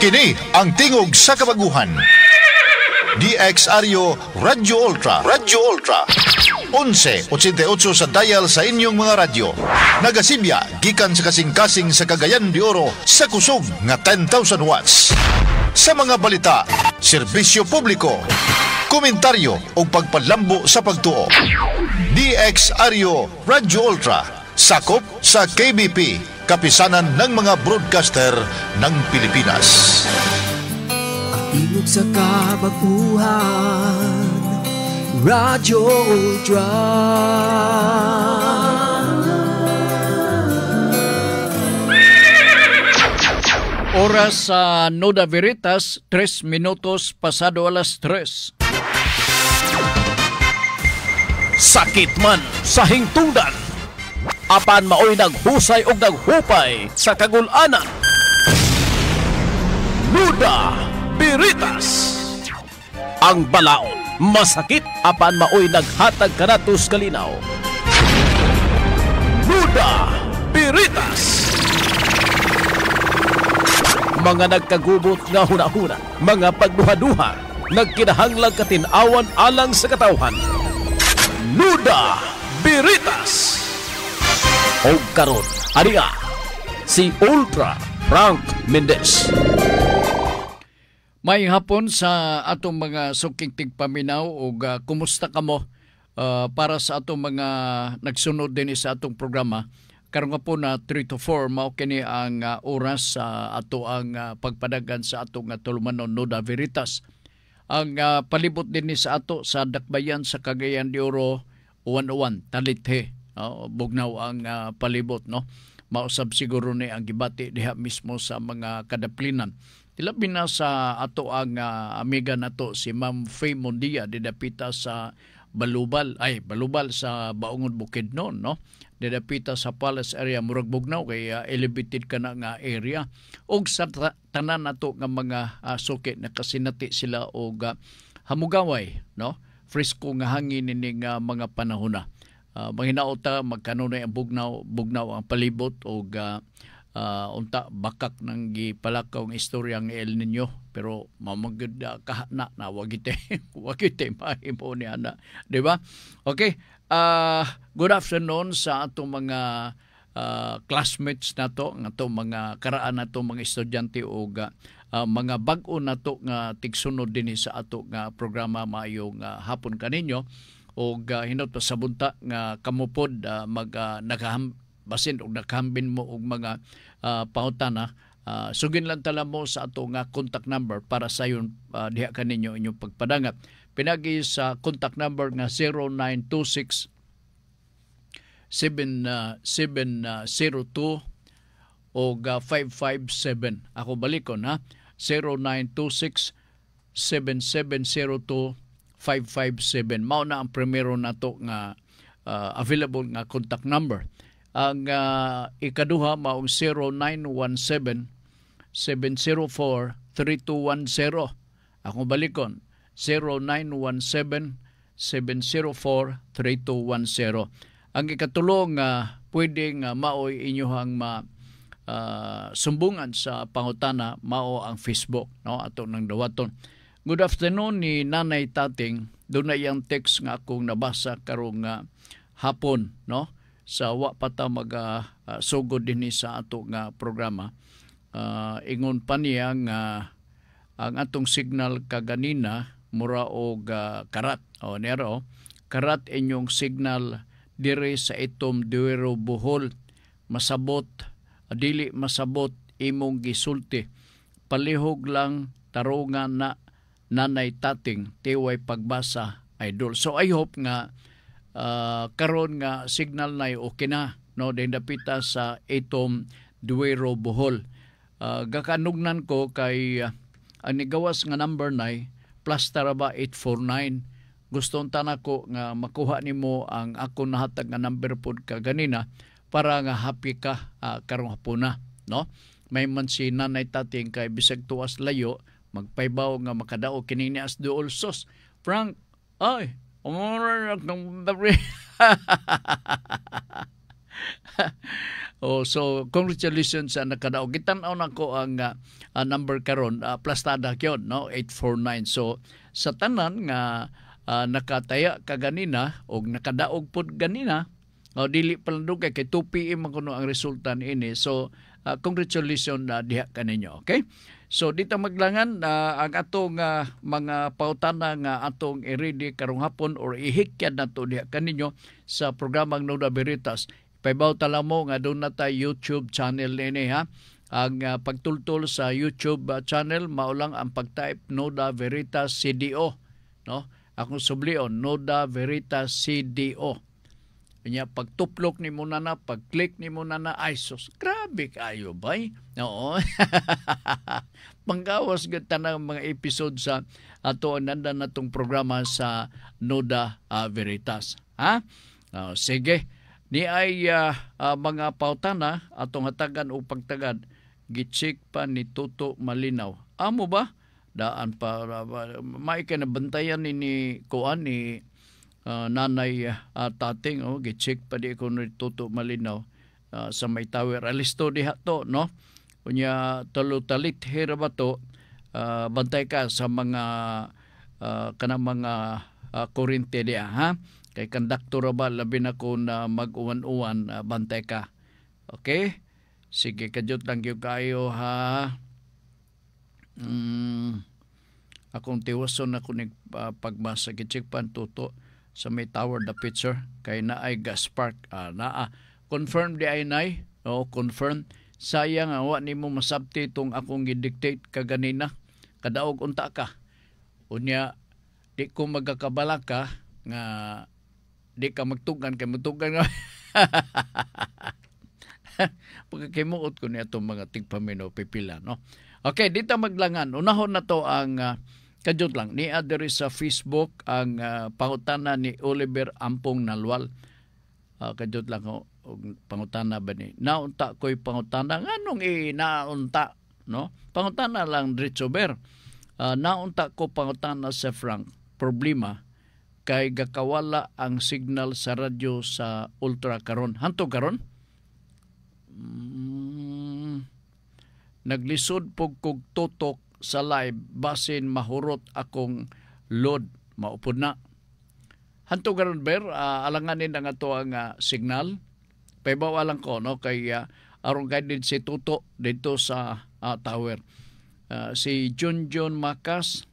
Kini ang tingog sa kabaguhan. DXRyo Radyo Ultra. Radyo Ultra. 1188 sa dial sa inyong mga radyo. Nagasibya gikan sa kasing-kasing sa Cagayan de Oro sa kusog nga 10,000 watts. Sa mga balita, serbisyo publiko, komentaryo o pagpadlambo sa pagtuo. DXRyo Radyo Ultra, sakop sa KBP, kapisanan ng mga broadcaster ng Pilipinas. Tingog sa kabaguhan, Radyo Ultra. Oras sa Nuda Veritas, 3 minutos pasado alas 3. Sakit man sa hingtungdan, apan maoy naghusay og naghupay sa kagul-anan. Nuda Veritas. Ang balaod masakit apan maoy naghatag kanatos kalinaw. Nuda Veritas. Mga nagkagubot nga huna-huna, mga pagduha-duha, nagkinahanglang katinawan alang sa katawhan. Nuda Veritas. O karon, ariya, si Ultra Frank Mendez. May hapon sa atong mga suking tigpaminaw o kumusta kamo para sa atong mga nagsunod din sa atong programa. Karon nga po na 3 to 4 mao kini ang oras sa ato ang pagpadagan sa atong tulumanon Nuda Veritas. Ang palibot din ni sa ato sa dakbayan sa Cagayan de Oro 101 Talithe. Bugnaw ang palibot, no. Mausab siguro ni ang gibati diha mismo sa mga kadaplinan. Tilabi na sa ato ang amiga nato si Ma'am Faye Mondia didapita sa Balubal sa Baungon Bukidnon, no. Didapita sa Palace area murag bugnaw kay elevated ka na nga area og sa tanan nato nga mga suki nakasinati sila og hamugaway, no. Fresco nga hangin ini nga mga panahon na. Manghinaota magkanunay ang bugnaw ang palibot og unta bakak nang gipalakaw ang istorya ng El Nino, pero mamagud kahana na wagite mahimo ni ana, di ba? Okay, good afternoon sa atong mga classmates nato, nga to mga karaan nato mga estudyante og mga bag-o nato nga tigsunod dinhi sa ato nga programa maayong hapon kaninyo. Og hinot pa sa bunta nga kamupod basin og nakahambin mo og mga pangutana, sugin lang tala mo sa ato nga contact number para sayon diha kaninyo inyong pagpadangat. Pinagi sa contact number nga 0926 7702 og 557. Ako balikon ha, 0926 7702 557. Mao na ang primero nato nga available nga contact number. Ang ikaduha maong 0917 704 3210. Ako balikon 0917 704 3210. Ang ikatulo nga pwede nga maoy inyohang sumbungan sa pangutana mao ang Facebook, no, ato nang dawaton. Good afternoon ni Nanay Tating. Doon na yung text nga akong nabasa karong hapon, no? Sa wa pata sugod din sa ato nga programa. Ingon pa niya nga ang atong signal kaganina mura og karat. O nero, karat inyong signal dire sa itom Duero Bohol. Masabot, dili masabot imong gisulti. Palihog lang tarungan na Nanay Tating, tiway pagbasa, idol. So I hope nga karon nga signal na okay na, no, din dapita sa itom Duero Bohol. Gakanugnan ko kay ang nigawas nga number na plus taraba 849. Gustong tanako nga makuha nimo ang ako nahatag nga number pod kaganina para nga happy ka karong hapuna, no. May man si Nanay Tating kay bisag tuwas layo magpaybaw nga makadao kini ni as duol sos. Frank, ay, umura ng So congratulations sa nakadaog. Gitan-aw na ko ang number karon, plastada yun, no? 849. So sa tanan nga nakataya ka ganina o nakadaog pod ganina, dili pa lang kay 2 PM kuno ang resulta niini. So congratulations diha kaninyo. Okay? So dito maglangan ang atong mga pautana nga atong i-ready karong hapon or ihikyan nato diha kaninyo sa programang Noda Veritas. Paibaw tala mo nga doon na tayo YouTube channel nini ha. Ang pagtultol sa YouTube channel maulang ang pag-type Noda Veritas CDO, no? Akong sublion Noda Veritas CDO. Kanya pagtuplok ni mo na, pag-click ni mo na, ay sus, grabe kayo bay. Oo. Panggawas gata ng mga episode sa ato nanda na itong programa sa Noda Veritas. Ha? Sige. Ni ay mga pautana atong hatagan o pagtagad gitsik pa ni Tuto Malinaw. Amo ba? Daan pa maika na bantayan ni kuan ni nanay tating gitsik pa di ko ni Tuto Malinaw sa may tower. Alisto diha to, no? Kunya talutalit hira ba to? Bantay ka sa mga kanang mga kurente diha, ha? Kay konduktor ba labi na ko na mag-uwan-uwan, bantay ka. Okay? Sige, kadyot lang yung kayo ha. Akong tiwason ako pagmasa gitsik pan Tuto sa may tower the picture kay naay gas spark. Confirm di ay nay. Confirm. Sayang wa nimo masabti itong akong gidictate kaganina. Kadaog unta ka. Unya di ko magakabala ka nga di ka magtugan kay magtugan nga. Pagkakimuot ko niya itong mga tigpamino pipila, no? Okay, dito maglangan. Unahon na to ang kadyot lang. Ni adere sa Facebook ang pangutana ni Oliver Ampong Nalwal. Kadyot lang pangutana ba ni? Naunta ko'y pangutana. Anong naunta, no? Pangutana lang Ritsober. Naunta ko pangutana sa Frank. Problema kay gakawala ang signal sa radyo sa Ultra karon. Hanto karon? Naglisod pog kog tutok sa live basin mahurot akong load maupod na. Hanto karon ber alanganin ang ato ang signal. Paybaw lang ko no kay aron kay din si Tuto dito sa tower. Si John Macas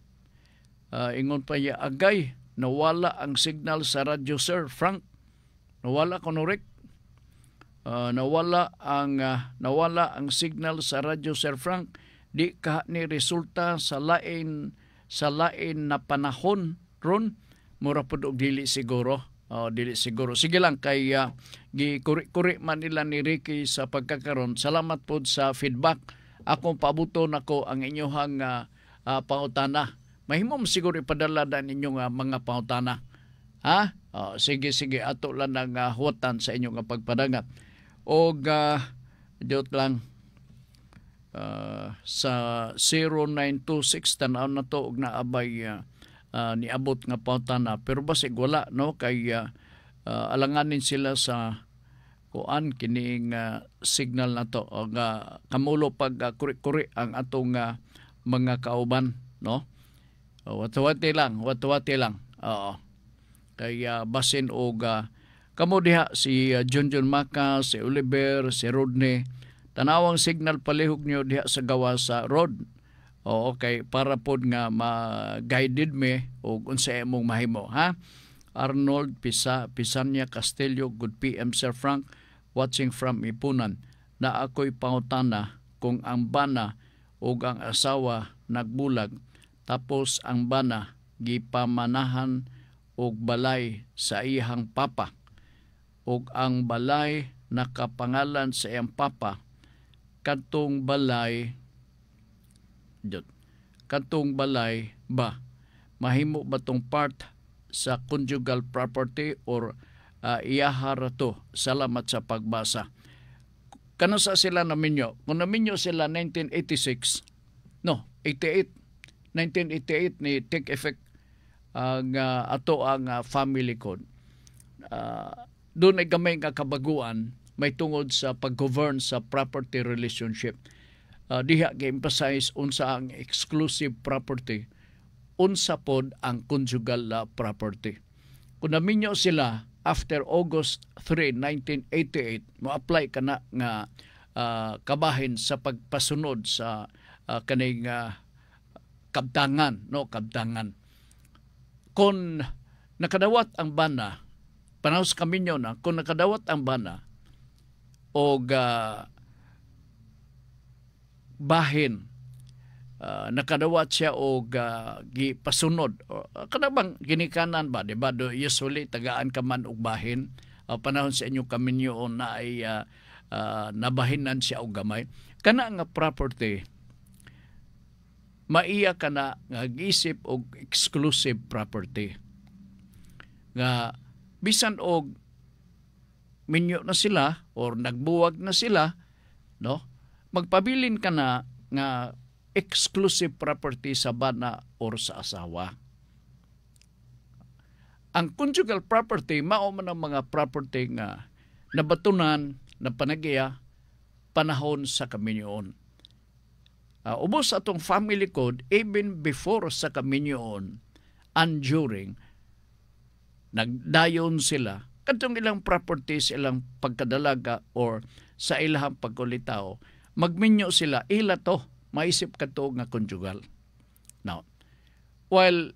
ingon pa ya agay nawala ang signal sa radyo Sir Frank. Nawala konorek. Nawala ang signal sa radyo Sir Frank. Di ka ni resulta sa lain na panahon ron mura pud og dili siguro. Dili siguro. Sige lang kay gikuri man nila ni Ricky sa pagkakaron. Salamat pod sa feedback. Akong pabuton ako ang inyohang pangutana. Mahimom siguro ipadala na ninyong mga pangutana. Ha? Sige ato lang ang huwatan sa inyong pagpadangat. O diyot lang sa 0926 tanaw na to og naabay niabot nga pangutana. Pero basig wala no kay alanganin sila sa kuan kining signal na to o kamulo pag kuri-kuri ang atong mga kauban, no? Watawati lang. Oo. Kaya basin og kamo diha si John Maca, si Oliver, si Rodney. Tanawang signal palihog niyo diha sa gawa sa road. O okay, para pod nga ma-guided me og unsa imong mahimo, ha? Arnold Pisanya Castillo, good PM Sir Frank, watching from Ipunan. Na ako'y pangutana kung ang bana ug ang asawa nagbulag tapos ang bana gipamanahan og balay sa iyang papa ug ang balay nakapangalan sa iyang papa kadtong balay ba mahimo ba tong part sa conjugal property or iyahara to? Salamat sa pagbasa. Kano sa sila naminyo? Kung naminyo sila 1986 1988 ni take effect ang ato ang family code. Doon ay gamay nga kabaguan, may tungod sa pag-govern sa property relationship. Diha gi-emphasize unsa ang exclusive property, unsa pod ang conjugal property. Kung naminyo sila after August 3, 1988, mo-apply ka na nga kabahin sa pagpasunod sa kaning kabtangan, no, kabtangan. Kung nakadawat ang bana, panahon sa kaminyo na, kung nakadawat ang bana o bahin, nakadawat siya o gipasunod, kanabang ginikanan ba, diba? Usually, tagaan ka man og bahin, panahon sa inyong kaminyo na ay nabahinan siya og gamay. Kana nga property, maiya ka na nga gisip og exclusive property. Nga bisan og minyo na sila or nagbuwag na sila, no? Magpabilin ka na nga exclusive property sa bana or sa asawa. Ang conjugal property mao man ang mga property nga nabatunan na panagiya panahon sa kaminyoon. Ubos atong family code even before sa kaminyoon and during, nagdayon sila kadtong ilang properties, ilang pagkadalaga or sa ilang pagkulitaw, magminyo sila, ila to, maisip ka to nga conjugal. Now, while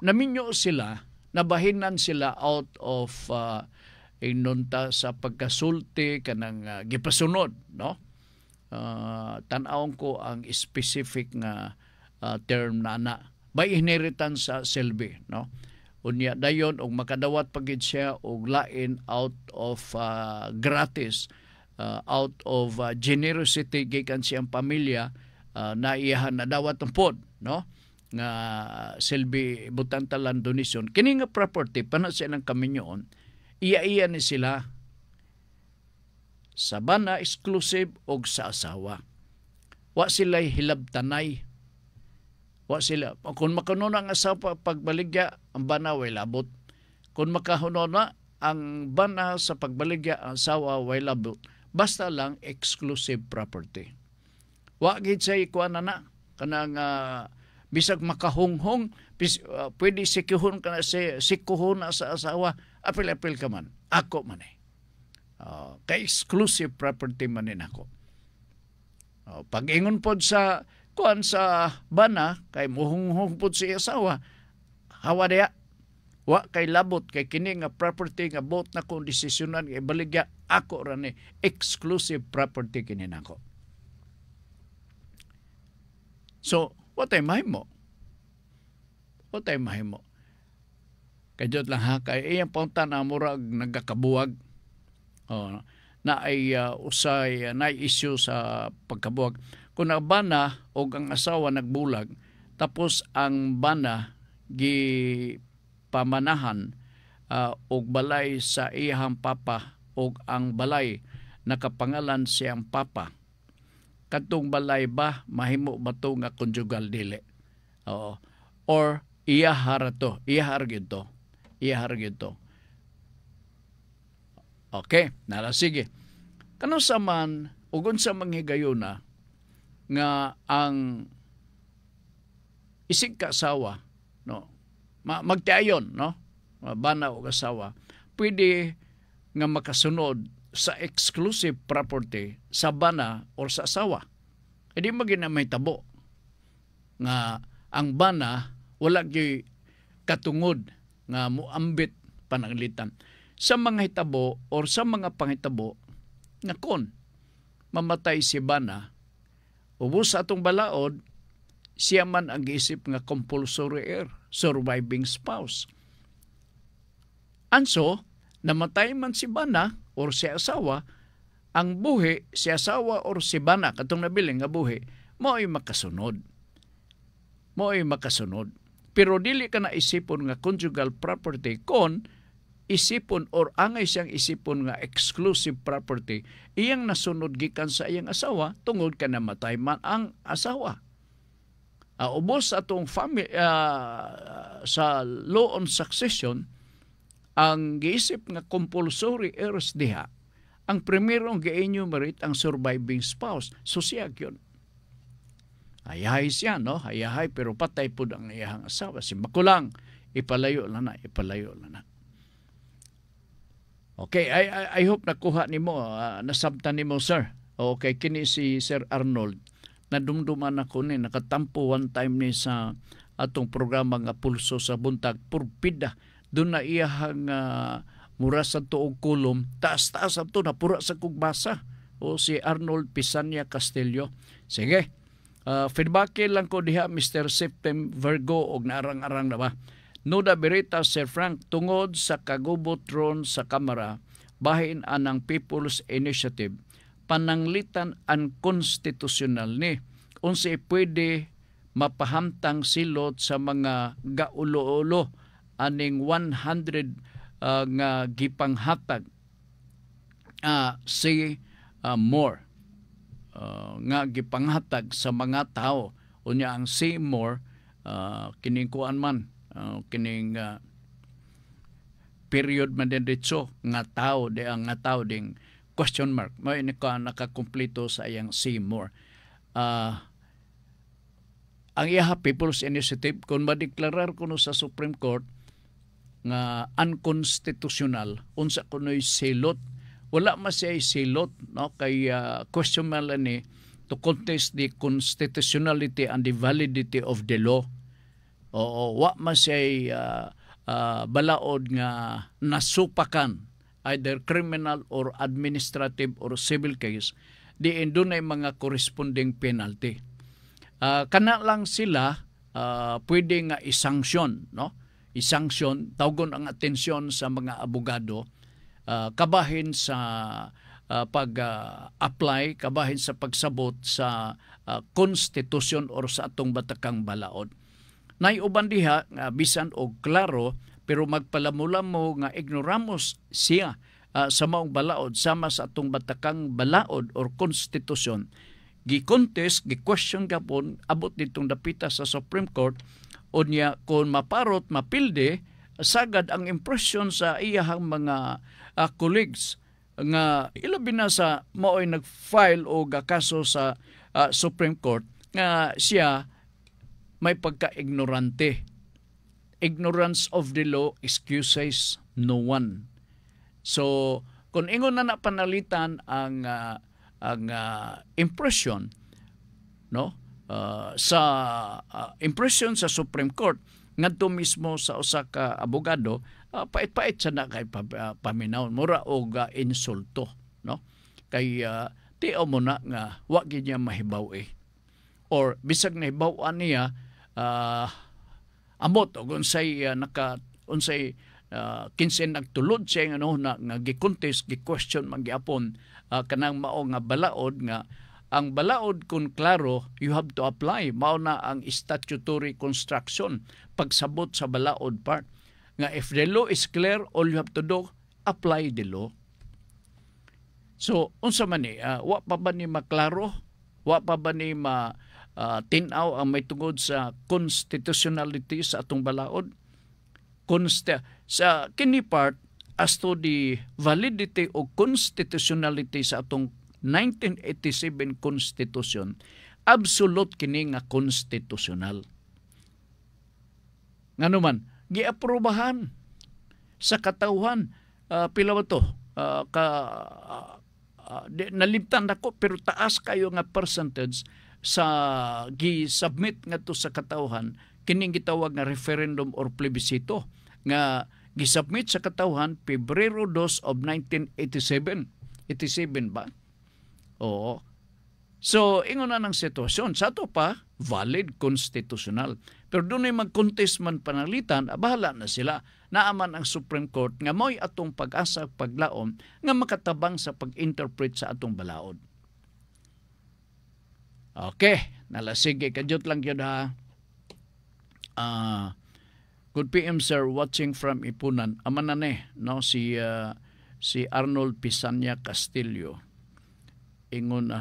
naminyo sila, nabahinan sila out of inunta sa pagkasulti kanang gipasunod, no? Tan-awon ko ang specific nga term na by inheritance sa Selby, no? Unya dayon og makadawat pagid siya og lain out of gratis, out of generosity gikan siyang pamilya, na iyahan na dawat ang pod, no? Nga Selby butantalan donation kini nga property pana sa ilang kaminyoon, iya ni sila sa bana exclusive og sa asawa. Wa sila hilabtanay. Wa sila. Kung makanuna ang asawa pagbaligya, ang bana way labot. Kung makahunona ang bana sa pagbaligya, ang asawa way labot. Basta lang exclusive property. Wa gid say kuan na kanang bisag makahunghong, pwede sikihon ka na sikuhon na sa asawa, apil-apil ka man. Ako man eh. Ka-exclusive property man din ako. Pag-ingon po sa kuan sa bana, kay muhunghong po si asawa, hawa diya. Wa kay labot, kay kini nga property nga bot na kung desisyonan, kay baligya, ako rani, exclusive property kini nako. So, what ay mahimo? What ay mahimo? Kajot lang ha, kay iyang punta na murag nagkakabuwag. Na ay usay na issue sa pagkabuwag. Kung ang bana o ang asawa nagbulag, tapos ang bana gipamanahan og balay sa iyang papa o ang balay nakapangalan siyang papa, katong balay ba mahimo ba to nga conjugal dili? Or iyahar to. Okay, nara sige. Kano sa man ugon sa manghigayuna nga ang isig kaasawa, no, magtiayon, no, bana o asawa, pwede nga makasunod sa exclusive property sa bana or sa asawa. Hindi magina may tabo nga ang bana wala gyud katungod nga muambit pananglitan sa mga hitabo or sa mga panghitabo nga kon mamatay si bana, ubos sa atong balaod, siya man ang giisip nga compulsory heir, surviving spouse. Anso, namatay man si bana or si asawa, ang buhi, si asawa or si bana, katong nabiling nga buhi, mao'y makasunod. Pero dili ka na isipon nga conjugal property kon isipon or angay siyang isipon nga exclusive property, iyang nasunod gikan sa iyang asawa tungod ka namatay man ang asawa. Ubos atong family sa law on succession, ang giisip nga compulsory heirs diha, ang primerong gi-enumerate ang surviving spouse. So siya yun. Hayahay siya, no? Hayahay, pero patay po ang iyahang asawa. Si makulang, ipalayo na. Okay, I hope nakuha nimo, nasabtan nimo, sir. Okay, kini si Sir Arnold. Nadumduman ako ni, nakatampo one time ni sa atong programa nga Pulso sa Buntag. Purpida, doon na iyahang mura sa tuog kulom, taas-taas ang to, napura sa kugbasa. O si Arnold Pisania Castillo. Sige, feedbackin lang ko diha, Mr. Septem Virgo, og naarang-arang na ba? Nuda Berita, Sir Frank, tungod sa kagubot ron sa Kamara, bahin anang People's Initiative, pananglitan ang konstitusyonal ni. Unsa pwede mapahamtang silot sa mga gaulo-ulo aning 100 nga gipanghatag si Moore nga gipanghatag sa mga tao. Unya ang Seymour kining kuan man kining period man din dito nga tao di ang nga tao ding question mark mo ini ka nakakumpleto sa iyang Seymour. Ang iha People's Initiative kung madeklarar kuno sa Supreme Court nga unconstitutional unsa kuno'y silot, wala man siya silot, no? Kay question man ni to contest the constitutionality and the validity of the law. Oo, wa man siya balaod nga nasupakan either criminal or administrative or civil case, di indunay mga corresponding penalty. Kana lang sila pwede nga isanksyon, no? Isanksyon, tawgon ang atensyon sa mga abogado, kabahin sa pag-apply, kabahin sa pagsabot sa konstitusyon or sa atong batakang balaod. Naiuban diha nga bisan og klaro pero magpalamulamo nga ignoramos siya sa maong balaod sama sa atong batakang balaod or konstitusyon. Gi-contest, gi-question gapon abot ditong dapita sa Supreme Court unya kung maparot mapilde sagad ang impression sa iyahang mga colleagues nga ilabi na sa mao'y nag-file o kaso sa Supreme Court nga siya may pagka-ignorante. Ignorance of the law excuses no one. So, kung ingon na panalitan ang impression, no? Sa impression sa Supreme Court ngadto mismo sa usa ka abogado, pait-pait sa na kay paminaw mura og insulto, no? Kay tiaw mo na nga wa gid niya mahibaw or bisag nahibaw-an niya amot og unsay kinsen nagtulod siya nga gi-contest, gi-question man gyapon kanang mao nga balaod nga ang balaod kung klaro you have to apply mao na ang statutory construction pagsabot sa balaod part nga if the law is clear all you have to do apply the law. So unsa man ni wa pa ba ni maklaro, wa pa ba ni tinaw ang may tungod sa constitutionality sa atong balaod? Sa kini part as to the validity o constitutionality sa atong 1987 Constitution, absolute kini nga constitutional. Ngano man, giaprobahan sa katawhan pila ba to? Nalimtan nako pero taas kayo nga percentage sa gi-submit nga to sa katawhan kining gitawag nga referendum or plebisito nga gisubmit sa katawhan Pebrero 2 of 1987. 87 ba? Oo. So, ingon na ng sitwasyon. Sa ito pa, valid, constitutional. Pero doon ay mag-contest man panalitan, bahala na sila. Naaman ang Supreme Court nga mo'y atong pag-asa paglaom nga makatabang sa pag-interpret sa atong balaod. Okay. Nalasige. Kadyot lang yun ha. Good PM sir, watching from Ipunan. Aman na no, si Arnold Pisania Castillo. Ingon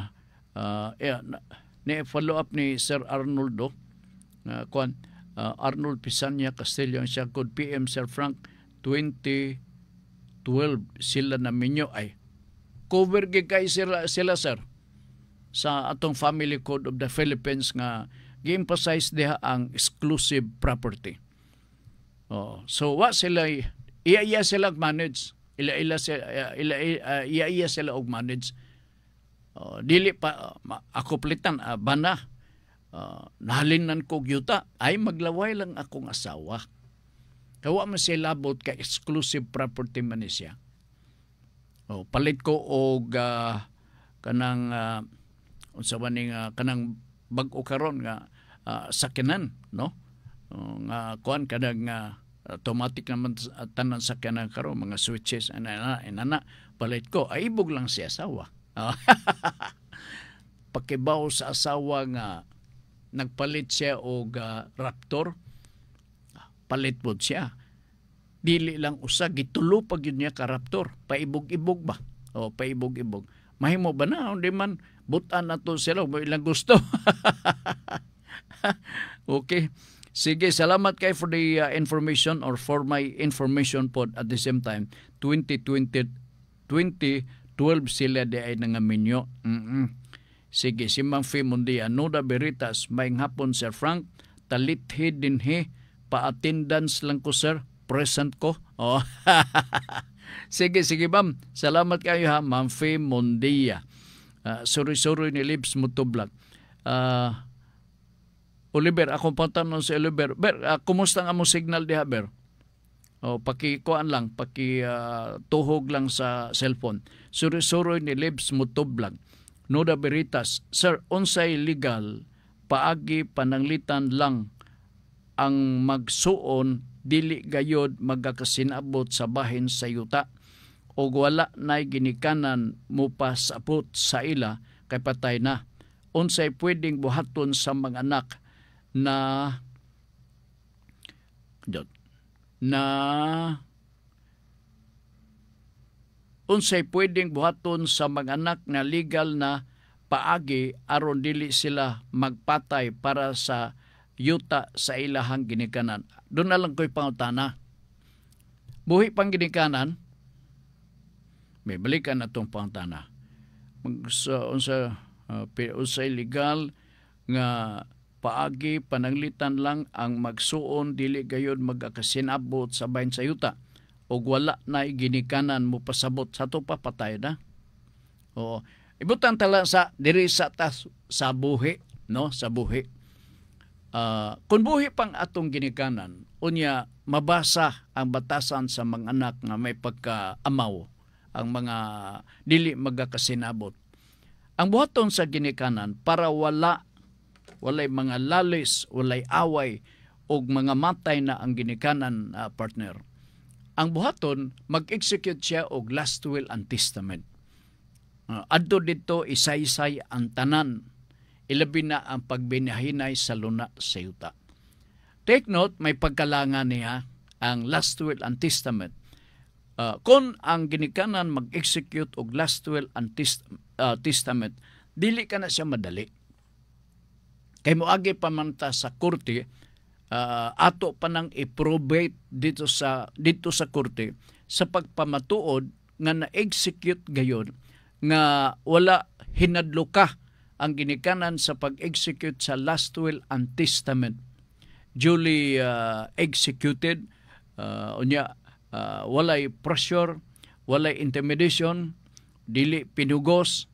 follow up ni Sir Arnoldo Arnold Pisania Castillo siya. Good PM Sir Frank, 2012 sila na minyo ay cover gikay sila sir sa atong Family Code of the Philippines nga gi-emphasize diha ang exclusive property. So wa sila iya sila manage iya sila og manage. Dili pa ako plitan bana nahalinan ko yuta ay maglaway lang akong asawa. Kawa man sila labot ka exclusive property man siya. Palit ko og kanang unsa man ning kanang bag-o karon nga sakyanan, no? Nga kuan kanang automatic naman tanan sakyanan karon mga switches ana palit ko ay ibog lang si asawa. Pakibaw sa asawa nga nagpalit siya og Raptor, palit po siya. Dili lang usa, gitulo pag yun niya ka Raptor. Paibog-ibog ba? Paibog-ibog. Mahimo ba na? Hindi man, butan na to sila. May ilang gusto. Okay. Sige, salamat kay for the information or for my information pod at the same time. 2012 sila di ay nangaminyo. Sige, si Mang Fee Mundia, Nuda Veritas, maing hapon Sir Frank, talithi dinhi, pa-attendance lang ko sir, present ko. Sige, ma'am. Salamat kayo ha, Mang Fee Mundia. Sorry ni Libs Mutublag. Oliver, akong pantanong si Oliver. Kumusta nga mo signal diha, Ber? Pakikuan lang, tuhog lang sa cellphone. Sorry ni Libs Mutublag. Nuda Veritas, sir, unsay legal paagi pananglitan lang ang magsuon dili gayod magakasinabot sa bahin sa yuta o wala nay ginikanan mo pa sapot sa ila kay patay na. Unsay pwedeng buhaton sa mga anak na unsay pwedeng buhaton sa mga anak na legal na paagi aron dili sila magpatay para sa yuta sa ilahang ginikanan. Doon na lang ko'y pangutana. Buhi pang ginikanan, may balikan na itong pangutana. Unsay legal nga paagi pananglitan lang ang magsuon dili gayud magakasinabot sa bahin sa yuta o wala na ginikanan mo pasabot sa to papatay na. Ibutan tala sa diri sa buhi, no, sa buhi. Kung buhi pang atong ginikanan, unya mabasa ang batasan sa mga anak nga may pagkaamaw, ang mga dili magakasinabot. Ang buhaton sa ginikanan para walay mga lalis, walay away og mga matay na ang ginikanan partner. Ang buhaton, mag-execute siya og last will and testament. Adto dito isaysay ang tanan, ilabi na ang pagbinahinay sa luna sa yuta. Take note, may pagkalangan niya ang last will and testament. Kung ang ginikanan mag-execute og last will and testament, dili ka na siya madali. Kay moagi pa man ta sa korte, ato pa nang i-probate dito sa korte sa pagpamatuod nga na-execute gayon nga wala hinadluka ang ginikanan sa pag-execute sa last will and testament duly executed, walay pressure, walay intimidation, dili pinugos,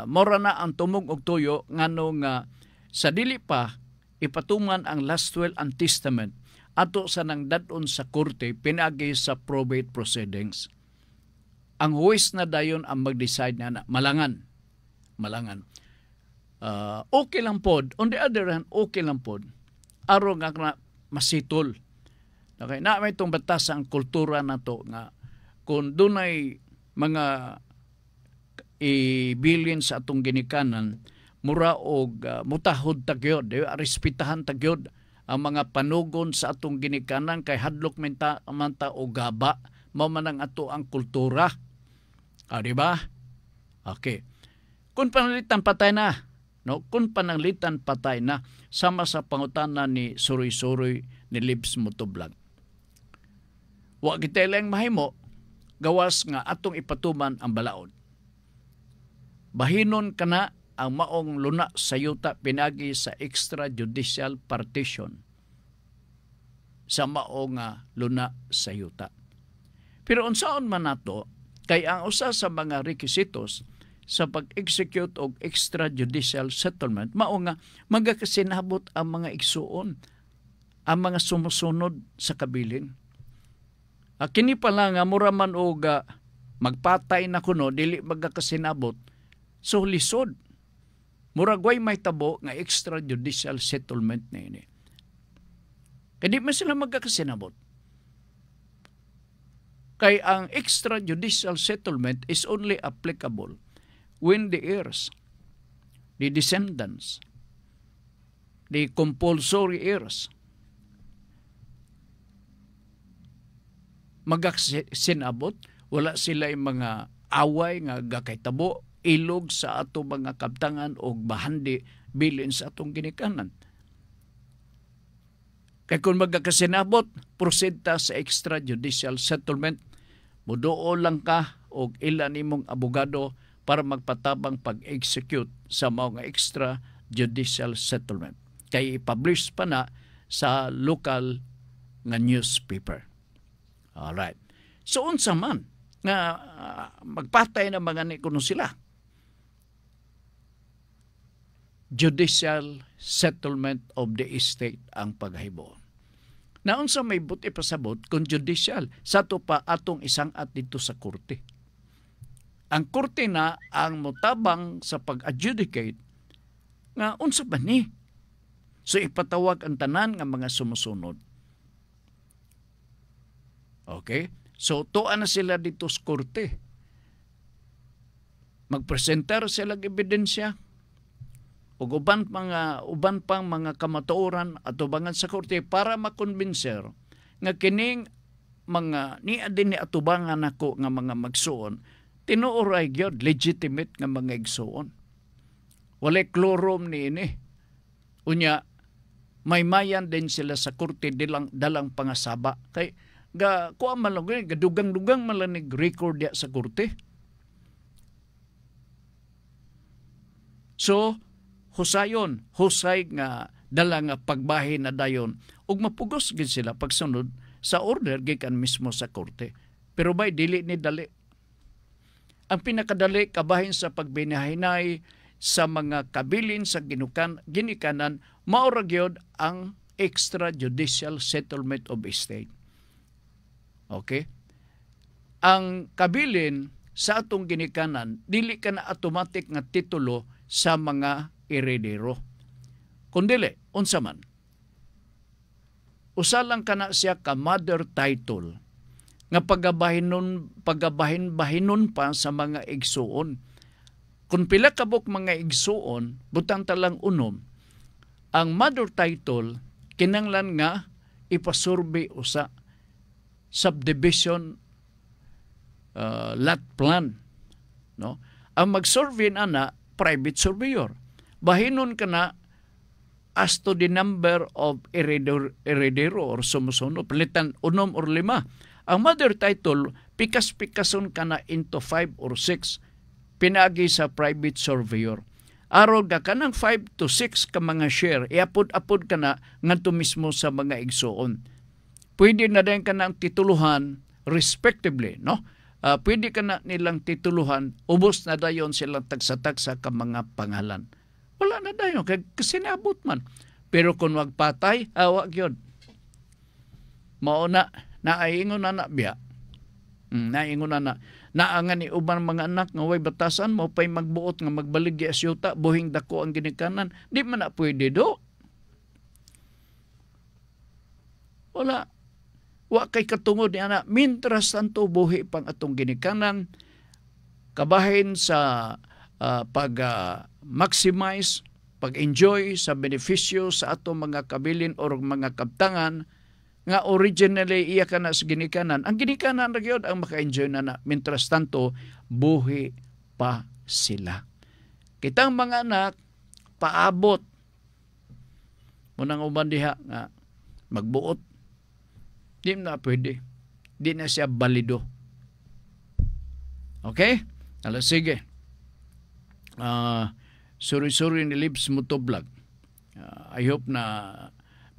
mora na ang tumong og tuyo ngano nga sa dili pa ipatuman ang last will and testament ato sa nang dadon sa korte pinagi sa probate proceedings. Ang huwes na dayon ang mag-decide na malangan. Okay lang pod. On the other hand, okay lang pod. Aron nga masitol. Okay, na may itong batas ang kultura na to nga kung dunay mga ibilin sa atong ginikanan, mura og mutahod tagyod, respetahan tagyod ang mga panugon sa atong ginikanan kay hadlok manta o gaba, mao man ang ato ang kultura. Di ba? Okay. Kung pananglitan patay na, no? Kung pananglitan patay na, sama sa pangutana ni Suroy-Suroy ni Libs Mutublag. Wa kita lang mahimo gawas nga atong ipatuman ang balaod. Bahinon kana ang maong luna sa yuta pinagi sa extrajudicial partition sa maong luna sa yuta. Pero unsaon man nato kay ang usa sa mga requisitos sa pag-execute og extrajudicial settlement mao nga magakasinabot ang mga igsuon, ang mga sumusunod sa kabilin. Kini pala nga mura man og magpatay na kuno dili magakasinabot, so lisod. Murag way may tabo nga extrajudicial settlement na ini. Kaya di man sila magkakasinabot. Kay ang extrajudicial settlement is only applicable when the heirs, the descendants, the compulsory heirs, magkasinabot, wala sila yung mga away nga gakaytabo, ilog sa ato mga kabtangan o bahandi bilin sa atong ginikanan. Kaya kung magkakasinabot, proceed ta sa extrajudicial settlement, muduo lang ka o ilan imong abogado para magpatabang pag-execute sa mga extrajudicial settlement. Kaya i-publish pa na sa local nga newspaper. Alright. So unsa man nga magpatay na mga ni kuno sila. Judicial settlement of the estate ang paghibo. Naunsa may buti pasabot kung judicial sa to pa atong isang at dito sa korte. Ang korte na ang motabang sa pag-adjudicate nga unsa ba ni? So ipatawag ang tanan nga mga sumusunod. Okay? So tuan na sila dito sa korte. Magpresentar sila ng ebidensya o uban pang mga kamatuoran at ubangan sa korte para makonbinser nga kining mga niadin ni atubangan ako nga mga magsuon tinuoray gyud legitimate nga mga igsuon. Walay klorom ni ini. Unya may mayan din sila sa korte dalang pangasaba kay kuha man lang gadugang-dugang malanig record ya sa korte. So husay nga dala nga pagbahin na dayon ug mapugos gid sila pagsunod sa order gikan mismo sa korte. Pero bay dili ni dali. Ang pinakadali kabahin sa pagbinahinay sa mga kabilin sa ginikanan mao ra gyud ang extrajudicial settlement of estate. Okay? Ang kabilin sa atong ginikanan dili ka na automatic nga titulo sa mga heredero. Kundili, unsa man. Usa lang kana siya ka mother title nga pagabahin-bahinon pa sa mga igsuon. Kung pila kabuk mga igsuon, butang talang unom, ang mother title kinanglan nga ipasurvey usa subdivision lot plan, no? Ang mag-survey ana private surveyor. Bahinon ka na as to the number of heredero or sumusunod, palitan unom or lima. Ang mother title, pikas-pikason ka na into 5 or 6, pinagi sa private surveyor. Aron ka ng 5 to 6 ka mga share, iapod-apod ka na ngadto mismo sa mga igsuon. Pwede na din ka ng tituluhan respectively, no? Pwede ka na nilang tituluhan, ubos na dayon silang tagsa-tagsa ka mga pangalan. Wala na dayon, kasi naabot man. Pero kung wagpatay, wag yun. Mauna, naaingon na biya. Naingon na naangan ni uban mga anak nga way batasan, mo pa'y magbuot nga magbaligya asyuta, buhing dako ang ginikanan. Di man na pwede do. Wala. Wa kay katungod ni anak. Mintras tanto buhi pang atong ginikanan, kabahin sa pag-maximize, pag-enjoy sa benepisyo sa atong mga kabilin o mga kabtangan, nga originally iya ka na sa ginikanan. Ang ginikanan na yun ang maka-enjoy na. Mintras tanto, buhi pa sila. Kitang mga anak, paabot. Munang uman diha nga magbuot. Di na pwede. di na siya balido. Okay? Sige. Sorry ni Libs Moto Vlog. I hope na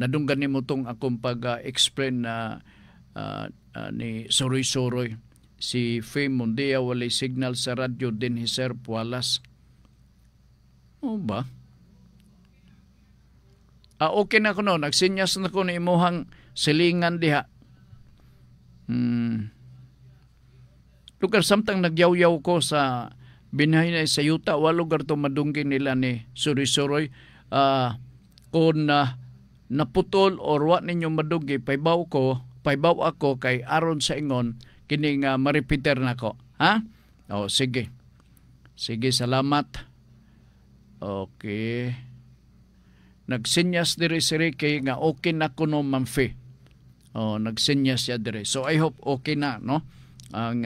nadunggan ni mo tong akong pag-explain na ni Soroy. Si Fame Mondia walay signal sa radyo din Sir Pualas. O ba? Okay na ko no. Nagsinyas na ko ni imuhang silingan diha. Lugar samtang nagyaw-yaw ko sa binahay na sa yuta, lugar to madunggin nila ni Soroy. Kung naputol or wa ninyo madunggi, paibaw ako kay aron sa ingon, kining ma-repeater na ko. Ha? Sige. Sige, salamat. Okay. Nagsinyas diri si Ricky nga okay na ko no Mamfi. Nagsinyas siya diri. So I hope okay na, no? Ang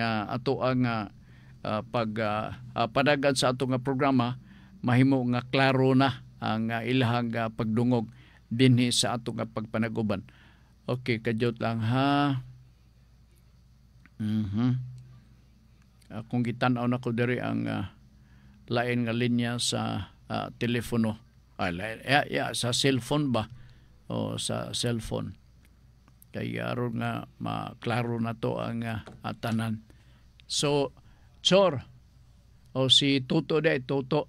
padagan sa ato nga programa, mahimo nga klaro na ang ilahang pagdungog dinhi sa ato nga pagpanaguban. Okay, kadyot lang ha. Kung gitan-aw na ko diri ang lain nga linya sa telepono. Sa cellphone ba? O sa cellphone. Kaya aron nga maklaro na to ang tanan. So, Chor, si Tuto Tuto,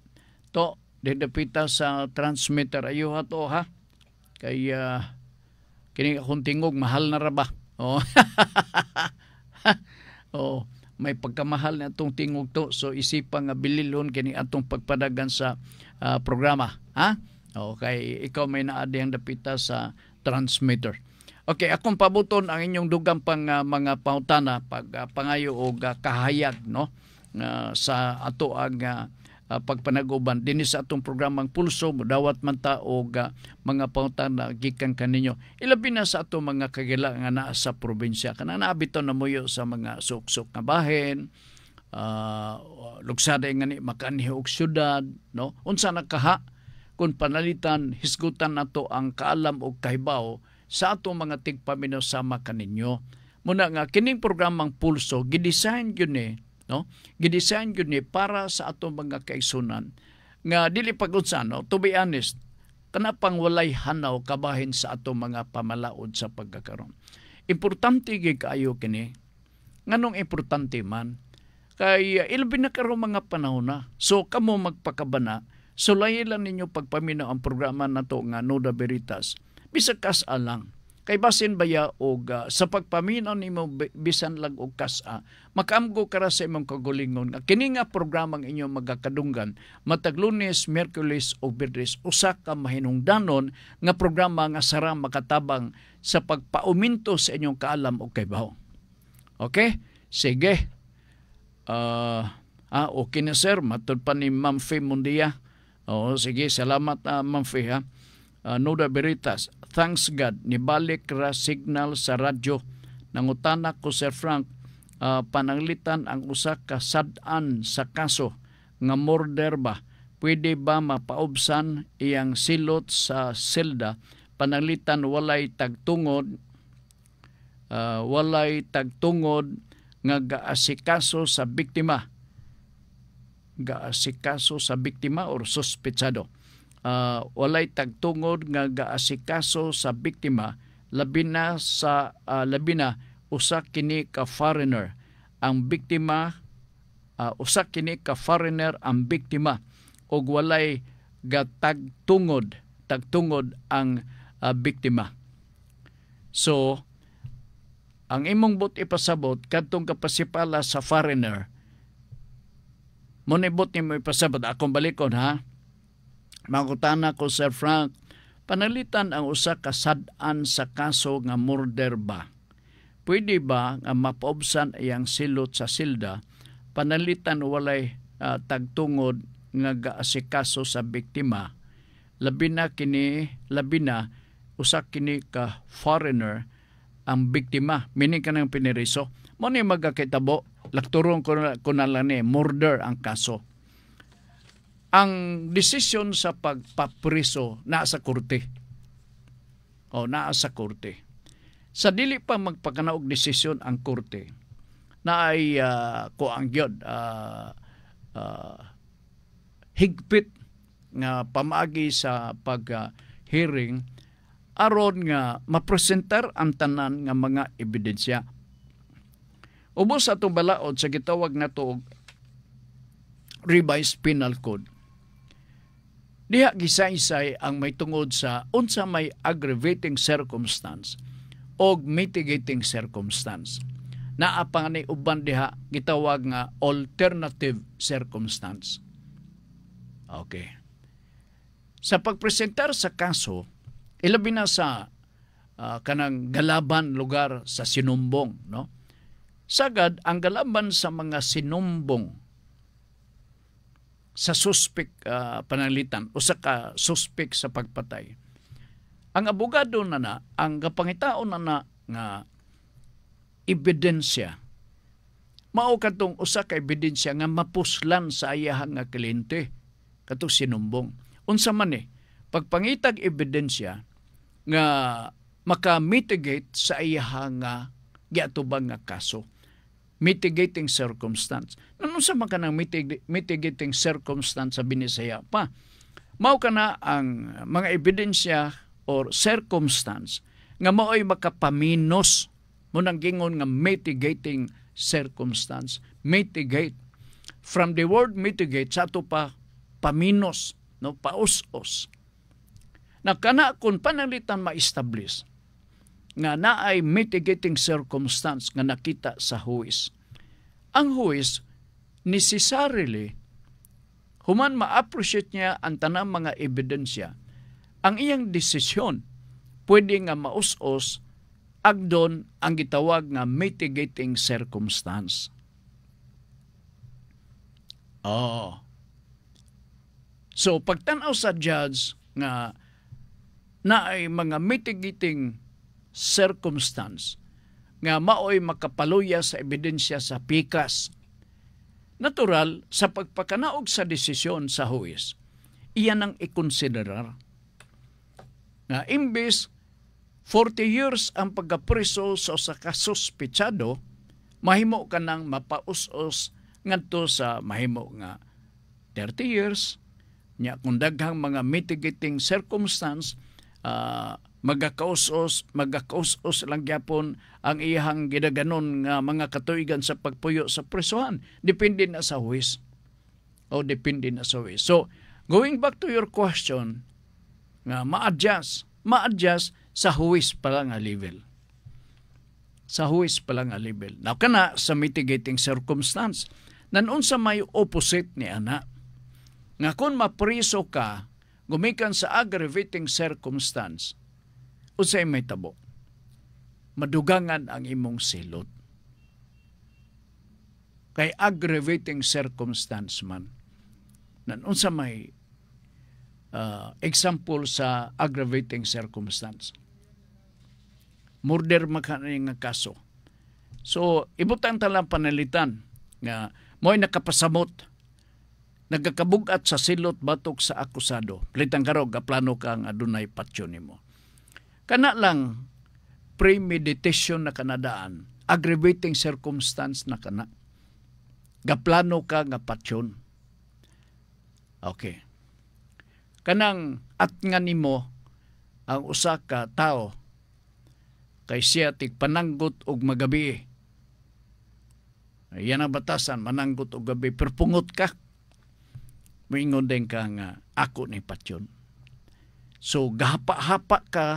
didapita sa transmitter. Ayo ha to ha. Kaya, kini akong tingog, mahal na ra ba? May pagkamahal na itong tingog to. So, isipang bililon kini atong pagpadagan sa programa. Ha? Okay, ikaw may naadi ang dapita sa transmitter. Okay, akong pabuton ang inyong dugang pang mga pautana pag pangayo o kahayag, no? Sa ato ang pagpanaguban dinhi sa atong programang Pulso, dawat man ta og mga pautana gikan kaninyo. Ilabi na sa atong mga kagila nga naa sa probinsya. Kana naabito na muyo sa mga suksok nga bahin, lugsada nga ni makanhi og syudad, no? Unsa nakaha kung panalitan hisgutan nato ang kaalam og kahibaw sa ato mga tigpaminaw sama kaninyo. Muna nga kining programang Pulso gidesign gyud ni, no? Gidesign gyud ni para sa ato mga kaigsunan nga dili pag-unsa, no? To be honest, kana pang walay hanaw kabahin sa ato mga pamalaod sa pagkakaron. Importante gyud kaayo kini. Nganong importante man? Kay ilbi na karon mga panahon na. So kamo magpakabana, sulayan ninyo pagpaminaw ang programa nato nga Nuda Veritas. Bisag kas-a lang. Kay basin baya og sa pagpaminaw nimo bisan lang og kas-a, makaamgo kara sa imong kagulingon nga kini nga programang inyo magakadunggan matag Lunes, Miyerkules ug Biyernes usa ka mahinungdanon nga programa nga sara makatabang sa pagpauminto sa inyong kaalam og kaybaw. Okay? Sige. Okay na sir, matud pa ni Ma'am Faye Mundia. Sige, salamat Ma'am Faye ha. Nuda Veritas, thanks God, nibalik ra signal sa radyo. Nangutana ko Sir Frank, pananglitan ang usa ka sad-an sa kaso nga murder ba? Pwede ba mapaubsan iyang silot sa selda? Pananglitan walay tagtungod nga gaasikaso sa biktima. Gaasikaso sa biktima or suspetsado. Walay tagtungod nga gaasikaso sa biktima labi na usa kini ka foreigner ang biktima ang biktima og walay tagtungod ang biktima. So ang imong bot ipasabot kadtong kapasipala sa foreigner mo nibot nimo ipasabot akong balikon ha. Makutana ko Sir Frank, panalitan ang usa ka sad-an sa kaso nga murder ba? Pwede ba nga mapaubsan iyang silot sa silda panalitan walay tagtungod nga gaasikaso sa biktima? Labi na usa kini ka foreigner ang biktima, meaning kanang piniriso. Mo ni magakitabo, lakturong ko na lang ni murder ang kaso. Ang desisyon sa pagpapriso naa sa korte. Naa sa korte. Sa dili pa magpakanaog desisyon ang korte na ay kuangyod higpit nga pamaagi sa pag-hearing aron nga mapresentar ang tanan nga mga ebidensya. Ubos sa itong balaod sa gitawag na to Revised Penal Code. Diha gisay-isay ang may tungod sa unsa may aggravating circumstance o mitigating circumstance. Naa pa ni uban diha gitawag nga alternative circumstance. Okay. Sa pagpresentar sa kaso, ilabi na sa kanang galaban lugar sa sinumbong, no? Sagad ang galaban sa mga sinumbong sa suspek pananglitan o sa suspek sa pagpatay. Ang abogado na ang kapangitaon na nga ebidensya, mao katong usa ka ebidensya nga mapuslan sa ayahang nga kliyente katong sinumbong. Unsa man pagpangitag ebidensya nga maka-mitigate sa iyahang nga giatubang nga kaso. Mitigating circumstance. Ano sa mga kanang mitigating circumstance sa Binisaya pa? Mao kana ang mga ebidensya or circumstance nga mao'y makapaminos mo nang gingon nga mitigating circumstance. Mitigate. From the word mitigate, sa ito pa paminos, no, paus-os. Na kana kung pananglitan ma-establish nga naay mitigating circumstance nga nakita sa huwis. Ang huwis, necessarily, human ma-appreciate niya ang tanang mga ebidensya, ang iyang desisyon pwede nga maus-os agdon ang gitawag nga mitigating circumstance. So, pagtanaw sa judge nga naay mga mitigating circumstance nga maoy makapaluya sa ebidensya sa pikas. Natural, sa pagpakanaog sa desisyon sa huwis, iyan ang ikonsiderar. Nga imbes 40 years ang pagkapriso sa usa ka suspetsado, mahimo ka nang mapaus-os ngadto sa mahimo nga 30 years, nya kung daghang mga mitigating circumstance, magakaus-os lang gyapon ang iyang gidaganon nga mga katuigan sa pagpuyo sa prisuhan. Depende na sa huwis. Depende na sa huwis. So, going back to your question, nga ma-adjust sa huwis pa lang nga level. Sa huwis pa lang nga level. Now, kana sa mitigating circumstance, nanon sa may opposite ni ana. Nga kung mapriso ka, gumikan sa aggravating circumstance, unsay may tabo? Madugangan ang imong silot. Kay aggravating circumstance man. Unsa may example sa aggravating circumstance? Murder makani nga kaso. So, ibutang talang panalitan nga mo'y nakapasamot, nagakabugat sa silot batok sa akusado. Litang karog, plano ka nga adunay patyo nimo. Kana lang premeditation na kanadaan, aggravating circumstance na kana. Gaplano ka nga patyon. Okay. Kanang at nga nimo ang usa ka tao kay siya tigpananggot og magabi. Yan ang batasan, mananggot og gabi, perpungot ka. Moingon din ka nga ako ni patyon. So gahapa-hapa ka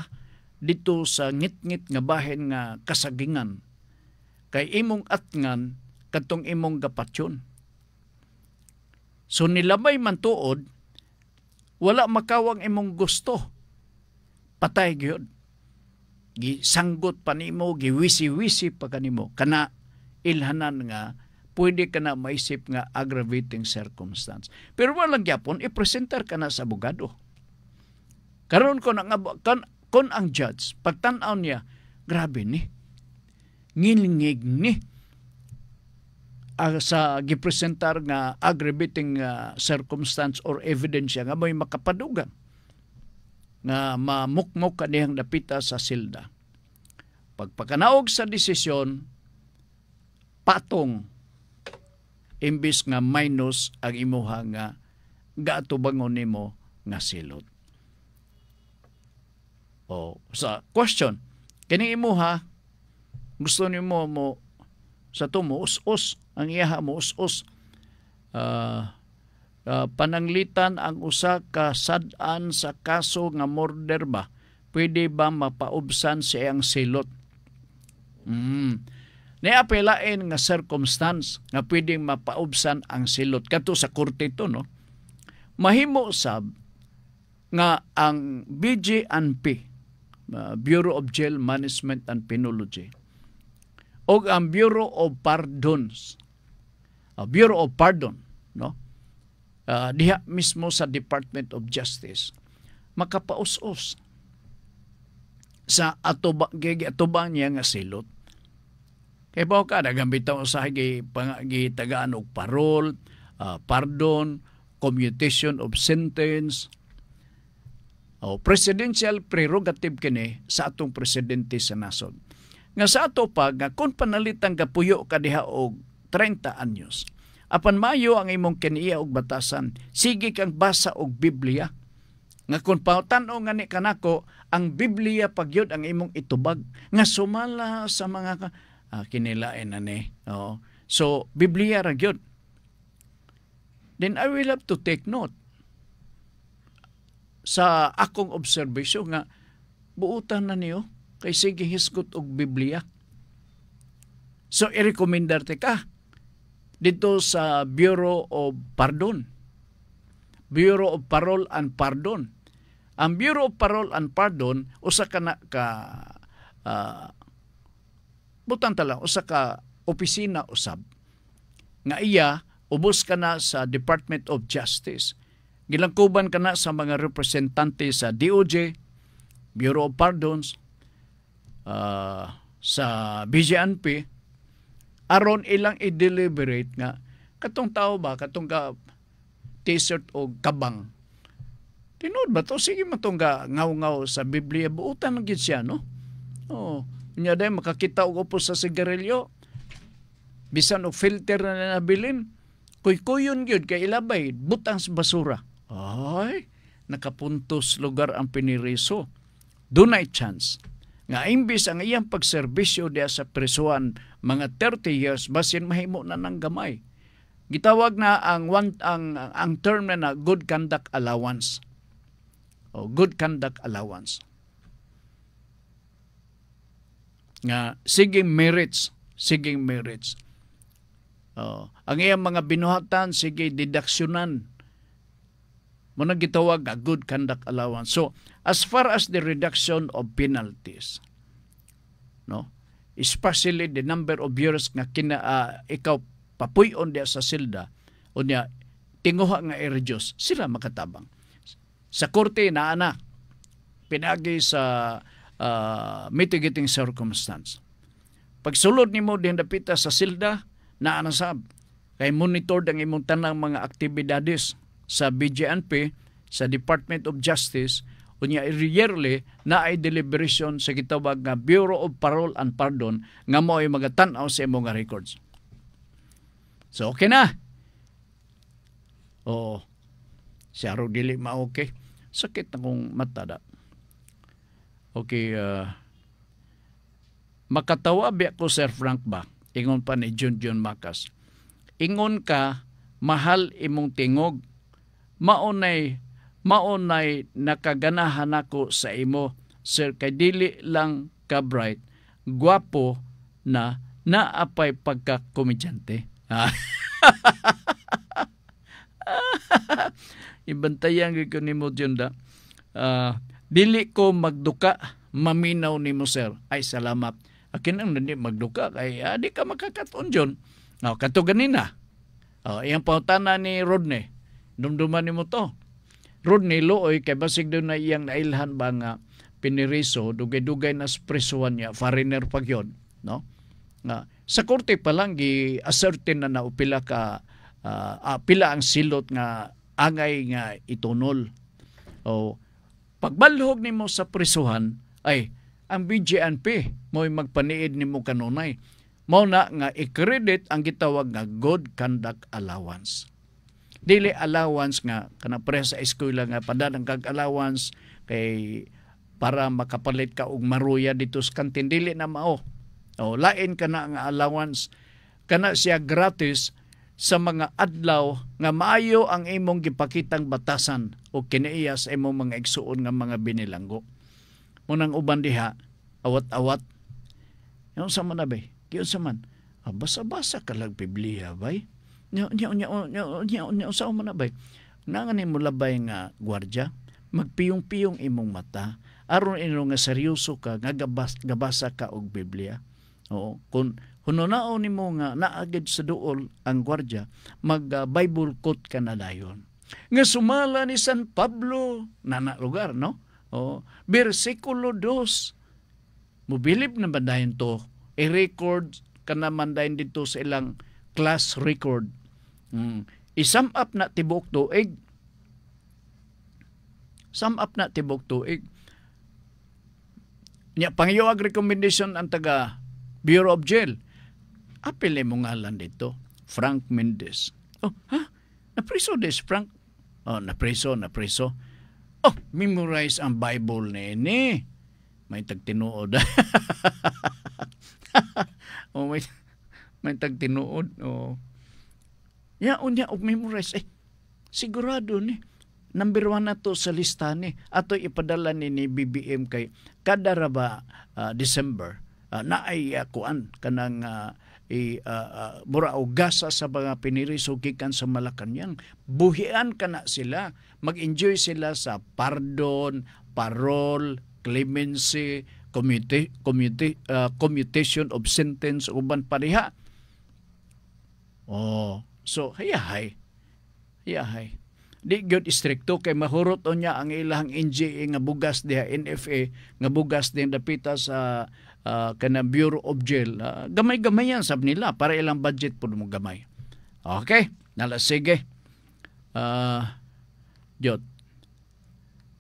dito sa ngit-ngit nga bahin nga kasagingan kay imong atngan katong imong gapatyon. So nilabay man tuod, wala makawang imong gusto, patay gyud. Gisanggot pa nimo, giwisi-wisi pa kanimo, kana ilhanan nga pwede ka na maisip nga aggravating circumstance. Pero walang gyapon, ipresentar ka na sa abogado. Karon ko kon ang judge, pagtanaw niya, grabe ni, ngilingig ni, sa gipresentar nga aggravating circumstance or evidence nga may makapadugan nga mamukmok kaniyang dapita sa silda. pagpakanaog sa desisyon, patong imbis nga minus ang imuha nga gaatubangon nimo nga silot. O sa question, kini imuha gusto nimo mo sa to mo us-us, ang iyaha mo us-us. Pananglitan ang usa ka sad-an sa kaso nga murder ba, pwede ba mapaubsan sa iyang silot? Niapelain nga circumstance nga pwedeng mapaubsan ang silot. Kato sa korte to, no? Mahimo sab nga ang BJNP, Bureau of Jail Management and Penology, o ang Bureau of Pardons, Bureau of Pardon, no? Diha mismo sa Department of Justice, makapaus-us sa atubang niya nga silot. Kaya ba ka, nagambitaw sa tagaan og parol, pardon, commutation of sentence, presidential prerogative kini sa atong presidente sa nasod. Nga sa ato pa, nga kung panalitang kapuyo ka diha og 30 anyos, apan mayo ang imong kiniya og batasan, sige kang basa og Biblia. Nga kung pautan-o nga ni kanako, ang Biblia pagyod ang imong itubag, nga sumala sa mga kinilain na ni. So, Biblia ra gyud. Then I will have to take note sa akong obserbasyon nga buutan na niyo kay sige hisgot og Biblia. So, i-recommendarte ka dito sa Bureau of Pardon, Bureau of Parole and Pardon. Ang Bureau of Parole and Pardon, usa ka na usa ka opisina usab nga iya ubos ka na sa Department of Justice. Gilangkuban ka na sa mga representante sa DOJ, Bureau of Pardons, sa BJNP, aron ilang i-deliberate nga katong tao ba, katong t-shirt o kabang. Tinood ba to? Sige matong ngaw-ngaw sa Biblia, buutan lang yun siya, no? Nya day makakita og upo sa sigarilyo, bisan og filter na nabilin, kuy-kuyon gyud kay ilabay butang sa basura. Ay, nakapuntos lugar ang piniriso. Dunay chance nga imbis ang iyang pagserbisyo diya sa presuan mga 30 years basin mahimo na ng gamay. Gitawag na ang term na good conduct allowance. Good conduct allowance. Nga siging merits. Ang iyang mga binuhatan sige deduksyonan. Muna gitawag a good conduct allowance. So, as far as the reduction of penalties, no, especially the number of years nga ikaw papuyon dia sa silda, o niya, tinguha nga i-reduce, sila makatabang. Sa korte, naana, pinagi sa mitigating circumstance. Pagsulod ni mo din dapita sa silda, naana sab, kay monitor ang imong tanang mga aktibidades sa BJNP, sa Department of Justice, unya yearly na ay deliberation sa gitawag nga Bureau of Parole and Pardon nga mo ay magatan-aw sa imong records. So okay na. Siya ro dili ma-okay. Sakit na kong matada. Okay, makatawa biya ko Sir Frank ba? Ingon pa ni Junjun Macas. Ingon ka, mahal imong tingog. Maunay nakaganahan ako sa imo, sir, kay dili lang ka bright, gwapo na naapay pagka-komedyante. Ibantayan ko nimo Junda. Dili ko magduka, maminaw nimo sir. Ay salamat. Akin ang hindi magduka kay di ka makakaton John. Kato ganina. Iyang pautana ni Rodney. Dumduman nimo to. Rodney Looy kay basig doon na iyang nailhan ba nga piniriso, dugay-dugay na presuhan niya, foreigner pag yun, no? Sa korte pa lang gi-ascertain na pila pila ang silot nga angay nga itunol. Pagbalhog nimo sa presuhan ay ang BGNP mo'y magpaniid nimo kanunay. Mao na nga i-credit ang gitawag nga good conduct allowance. Dili allowance nga kana pre sa eskwela nga padalang kag allowance kay para makapalit ka og maruya dito sa kantin, dili na mao. O lain kana nga allowance, kana siya gratis sa mga adlaw nga maayo ang imong gipakitang batasan o kinaiya sa imong mga igsuon nga mga binilanggo. Munang uban diha awat-awat. Yung sa man bay, kiyon sa man. Basa-basa ka lang Biblia bay. Nya sa man bay. Nangan mo labay nga gwardiya, magpiyong-piyong imong mata aron ino nga seryoso ka nga gabasa ka og Biblia. Oo, kun hununaon nimo nga naagid sa duol ang gwardiya, mag Bible quote ka na dayon. Nga sumala ni San Pablo na lugar, no? Oo, bersikulo 2. Mobilib na ba dayon to? I-record ka naman dayon dito sa ilang class record. I-sum up na tibok tuig. Sum up na tibok tuig. Nya pangyawag recommendation ang taga Bureau of Jail. Apil mo ngalan dito, Frank Mendez. Oh, ha? Napriso des, Frank? Oh, napriso. Oh, memorize ang Bible nini. May tagtinuod. Oh, may tagtinuod. Oh. Ya, unya og memorize. Sigurado ni. Number 1 na to sa lista ni. Ato ipadala ni BBM kay kada raba December. Na ay kuan kanang mura o gasa sa mga pinirisugikan sa Malacañang. Buhian kana sila. Mag-enjoy sila sa pardon, parole, clemency, commutation of sentence uban pariha. Oh, so hayahay. Di gyud istrikto kay mahurot niya ang ilang NGA nga bugas diha NFA nga bugas din dapita sa kanang Bureau of Jail. Gamay-gamay yan sab nila para ilang budget po mo gamay. Okay, nala sige. Jot.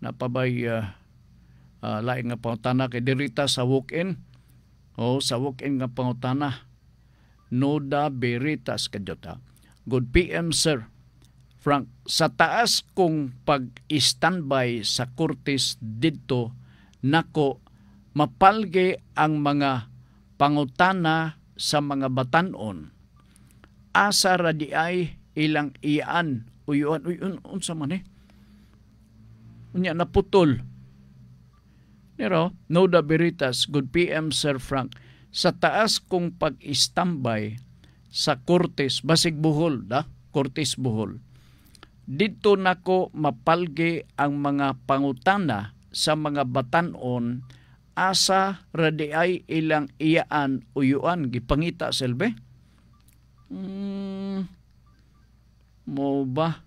Napabay laing nga pangutana kay dirita sa walk-in. O sa walk-in nga pangutana. Noda Veritas kadjota. Good PM sir. Frank, sa taas kong pag-standby sa Cortes dito, nako, mapalge ang mga pangutana sa mga batanon. Asa radi ay ilang iyaan, uyuan, unsa man Unya naputol. Pero, Noda Veritas, good PM Sir Frank, sa taas kong pag-standby sa Cortes, basig Bohol, Cortes Bohol. Dito nako mapalge ang mga pangutana sa mga batanon asa radi ay ilang iyaan uyuan gipangita selbe. Mo ba?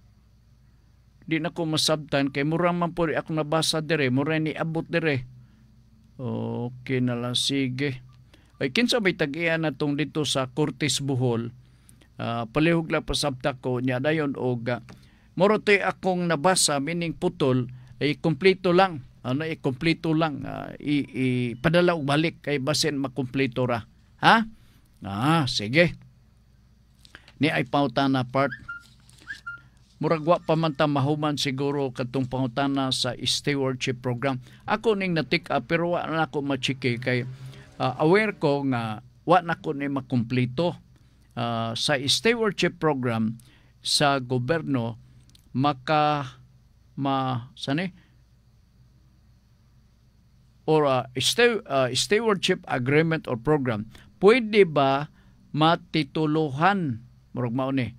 Di na ko masabtan kay mura man po ako nabasa dire, mura ni abot dire. Okay na lang, sige. Ay kinsa may tag-iya na tong dito sa Cortes Bohol. Palihog lang pasabta ko niya dayon og morote akong nabasa, meaning putol, ay kompleto lang. Kompleto lang. Ipadala og balik kay basin makumpleto ra. Ha? Sige. Ni ay pautana part. Muragwa pa man ta mahuman siguro katong pangutana sa stewardship program. Ako ning na-tick up pero wa na ako machiki kay aware ko nga wa na ko ni makumpleto sa stewardship program sa gobyerno stewardship agreement or program, pwede ba matituluhan murag mao ni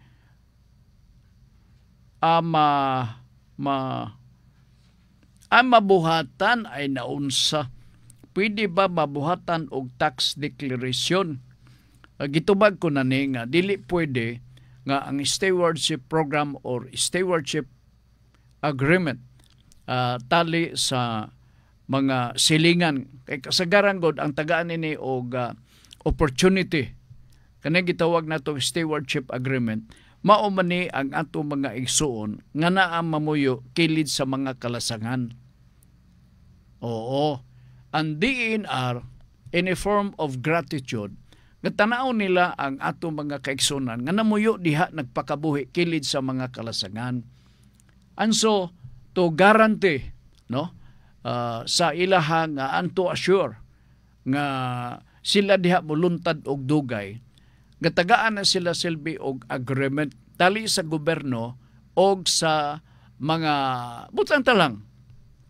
mabuhatan ay naunsa, pwede ba mabuhatan og tax declaration? Gitubag ko na ni nga dili pwede nga ang stewardship program or stewardship agreement tali sa mga silingan kay kasagaran god ang tagaan nini og opportunity kanang gitawag nato stewardship agreement mao man ni ang ato mga igsuon nga naa mamuyo kilid sa mga kalasangan. Oo, ang DENR in a form of gratitude nga tanaw nila ang ato mga kaigsunan nga namuyo diha nagpakabuhi kilid sa mga kalasangan. And so to guarantee no sa ilaha nga and to assure nga sila diha muluntad og dugay, gatagaan na sila silbi og agreement tali sa gobyerno og sa mga butang talang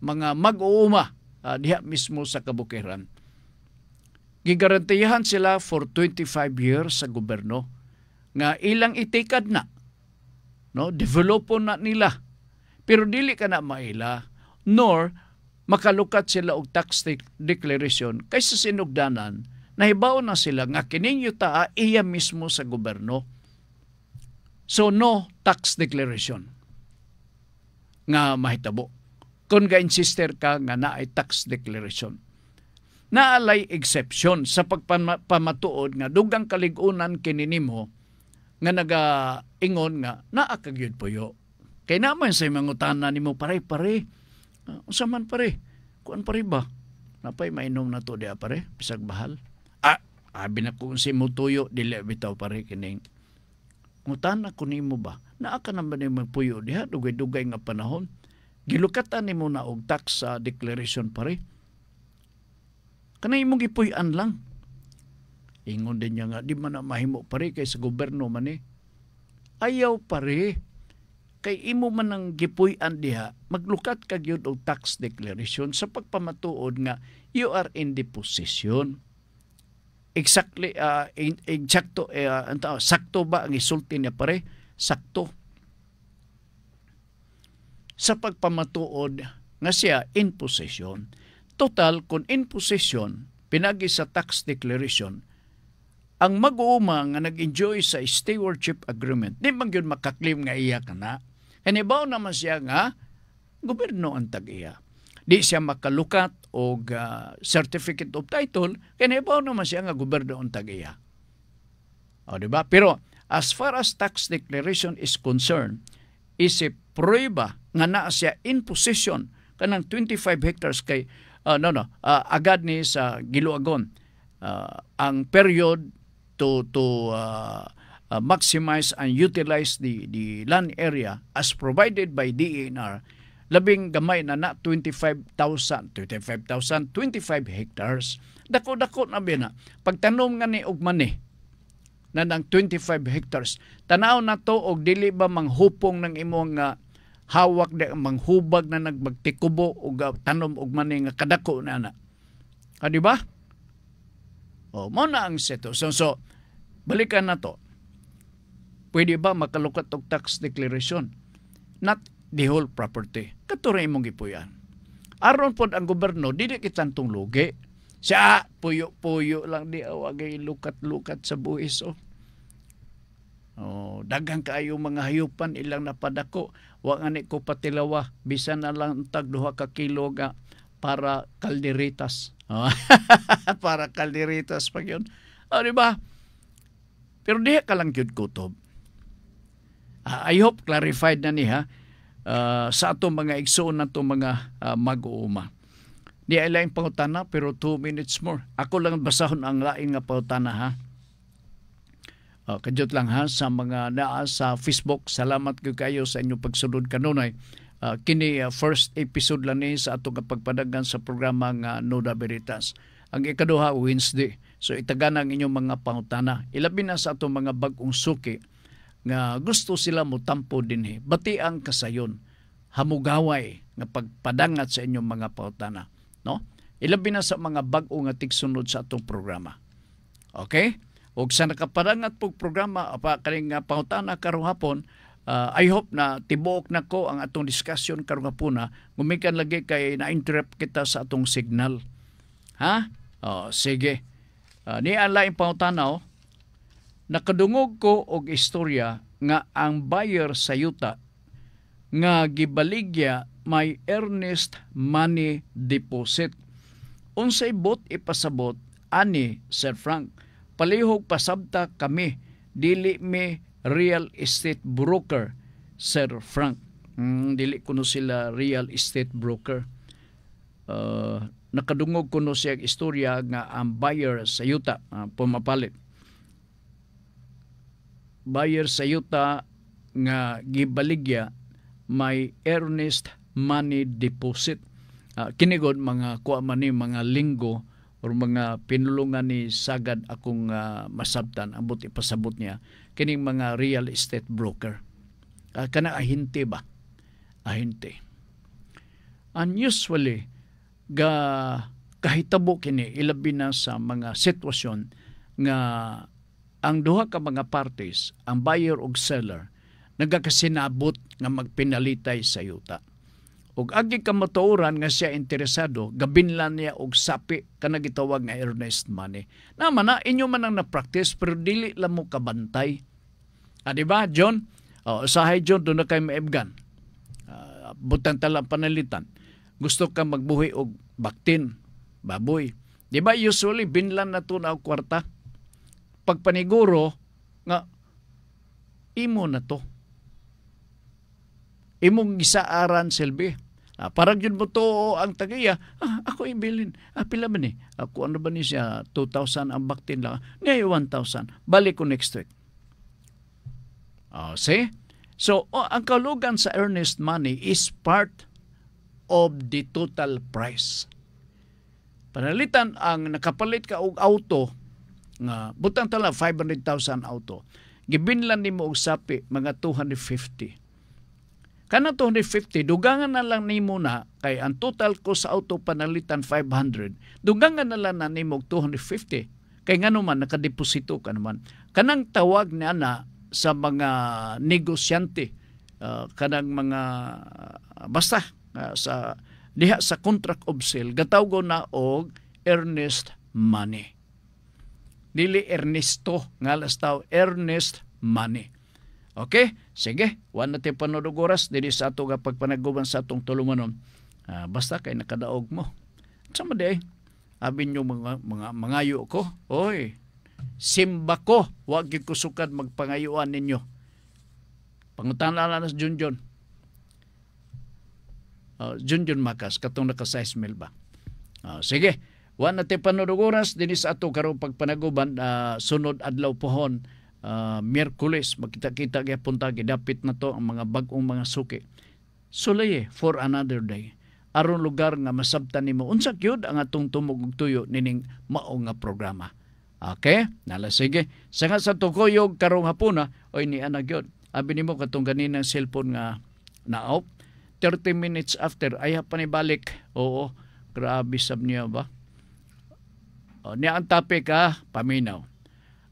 mga mag-uuma diha mismo sa kabukiran. Gigarantiyahan sila for 25 years sa gobyerno nga ilang itikad na no developon na nila, pero dili ka na maila nor makalukat sila og tax declaration kaysa sinugdanan nahibaw na sila nga kining yuta iya mismo sa gobyerno. So no tax declaration nga mahitabo kung ga-insister ka nga naay tax declaration. Naalay exception sa pagpamatuod nga dugang kaligunan kini nimo nga nagaingon nga naa kagyud puyo. Kay naman sa mangutana nimo pare-pare. Unsa man pare? Kuan pare ba? Napay mainom na to diha pare, bisag bahal. Abi na kung si mo tuyo dili bitaw pare kining. Ngutana ko nimo ba? Naa ka naman nimo puyo diha dugay-dugay nga panahon. Gilukatan nimo na og tax declaration pare. Kanay imong gipuy-an lang. Ingon din niya nga di man na mahimo pare kay sa gobyerno man eh. Ayaw pare. Kay imo man ang gipuy-an diha, maglukat ka gyud og tax declaration sa pagpamatuod nga you are in the position. Exactly sakto ba ang isulti niya pare? Sakto. Sa pagpamatuod nga siya in possession. Total, kung in possession, pinagi sa tax declaration, ang mag-uuma nga nag-enjoy sa stewardship agreement, di man yun makaklim nga iya ka na. Kanibaw naman siya nga, gobyerno ang tag-iya. Di siya makalukat o certificate of title, kanibaw naman siya nga gobyerno ang tag-iya. O, diba? Pero, as far as tax declaration is concerned, isip prueba nga na siya in possession kanang 25 hectares kay agad ni sa Giluagon ang period to maximize and utilize the land area as provided by DENR labing gamay na 25 hectares. Dako-dako na bina pagtanom nga ni og mani na ng 25 hectares. Tanaw na to og dili ba manghupong ng imong hawak de manghubag na nagmagtikubo og tanom og mani nga kadako na na. Di ba? Mo na ang seto. So balikan na to. Pwede ba makalukat og tax declaration? Not the whole property. Katuray mong gipuyan. Aron pod ang gobyerno dili kitantong lugi. Siya, puyo-puyo lang di awagay lukat-lukat sa buhis. Dagang kaayo mga hayupan ilang napadako. Wa nga ni ko patilawa. Bisan na lang tag 2 ka kilo nga para kalderitas. Para kalderitas pag yun. Diba? Pero diha ka lang yun kutob. I hope clarified na niya sa atong mga igsoon na itong mga mag-uuma. Di ay laing pangutana pero 2 minutes more. Ako lang basahon ang laing nga pangutana ha. Kadyot lang ha sa mga naa sa Facebook. Salamat kayo sa inyong pagsulod kanunay. Kini first episode lang ni sa atong pagpadagan sa programa nga Nuda Veritas. Ang ikaduha Wednesday. So itagana ang inyong mga pangutana. Ilabi na sa atong mga bagong suki nga gusto sila mo tampo dinhi. Bati ang kasayon. Hamugaway nga pagpadangat sa inyong mga pangutana. No? Ilabi na sa mga bag-o nga tigsunod sa atong programa. Okay? O sa nakapadangat pong programa, kaning pangutana karong hapon, I hope na tibuok na ko ang atong discussion karong hapon na gumikan lagi kay na-interrupt kita sa atong signal. Ha? Sige. Ni ang laing pangutana, nakadungog ko og istorya nga ang buyer sa yuta nga gibaligya may earnest money deposit. Unsay bot ipasabot ani Sir Frank, palihog pasabta kami dili mi real estate broker Sir Frank. Dili kuno sila real estate broker. nakadungog kuno siya istorya nga ang buyer sa yuta pumapalit. Buyer sa yuta nga gibaligya may earnest money deposit. Kinigod mga kuha man ni mga linggo o mga pinulungan ni sagad akong masabtan ang buti pasabot niya kining mga real estate broker. Kana ahinte ba? Ahinte. Unusually kahitabo kini ilabi na sa mga sitwasyon nga ang duha ka mga parties, ang buyer ug seller, nagakasinabot nga magpinalitay sa yuta. Ug agi ka matuoran nga siya interesado, gabinlan niya og sapi ka nagitawag nga earnest money. Naman na, inyo man ang na-practice pero dili lang mo kabantay. Diba, John? Usahay, John, doon na kayo maibgan. Butang talang panalitan. Gusto ka magbuhi og baktin, baboy. Diba, usually, binlan na to na og kwarta. Pagpaniguro, nga, imo na to. Imong gisaaran, Silbi. Parang yun mo to ang tagiya. Ako ibilin. Pila ba ni? Ako ano ba ni siya? 2,000 ang baktin lang. Ngayon 1,000. Balik ko next week. See? So, ang kalugan sa earnest money is part of the total price. Panalitan ang nakapalit ka og auto, nga butang tala 500,000 auto. Gibinlan nimo og sapi mga 250. Kana 250 dugangan na lang nimo na kay ang total ko sa auto panalitan 500. Dugangan na lang na nimo og 250. Kay ngano man nakadeposito ka naman. Kanang tawag ni ana sa mga negosyante, kanang mga basta sa diha sa contract of sale gatawgo na og earnest money. Dili Ernesto nga lastaw, earnest money. Okay? Sige, wala natin panodog oras dili sa ato nga pagpanaguban sa atong tulumanon. Basta kay nakadaog mo. Sama di abin nyo mangayo ko. Oy, simba ko. Huwag ko sukad magpangayuan ninyo. Pangutanan na sa Junjun. Junjun Makas, katong naka-size mail ba? Sige, wala natin panodog oras din sa ato karong pagpanaguban sunod adlaw pohon. Miyerkules, magkita-kita kaya punta, gidapit na to ang mga bagong mga suki. Sulaye, for another day. Aron lugar nga masabtan nimo unsa gyud ang atong tumog ug tuyo nining mao nga programa. Okay? Nala sige. Sa nga sa tukuyog karong hapuna, oy ni ana gyud. Abi nimo katong ganinang cellphone nga naop. 30 minutes after, ay pa ni balik. Oo, grabe sab niya ba? Niya ang topic paminaw.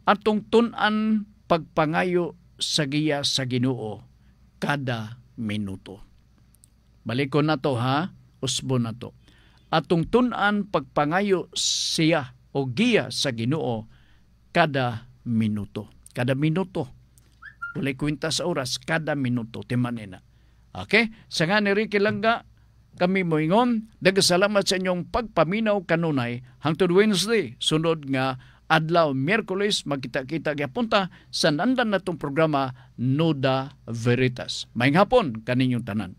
Atong tun-an pagpangayo sa giya sa Ginoo kada minuto. Balikon na to usbo na to. Atong tun-an pagpangayo siya o giya sa Ginoo kada minuto. Kada minuto. Walay kwenta sa oras, kada minuto. Timanina. Okay? Sa nga ni Ricky Langga, kami moingon, dagasalamat sa inyong pagpaminaw kanunay hangtod Wednesday, sunod nga adlaw Miyerkules, magkita-kita gyapon sa nandan natong programa Nuda Veritas. Maayong hapon kaninyong tanan.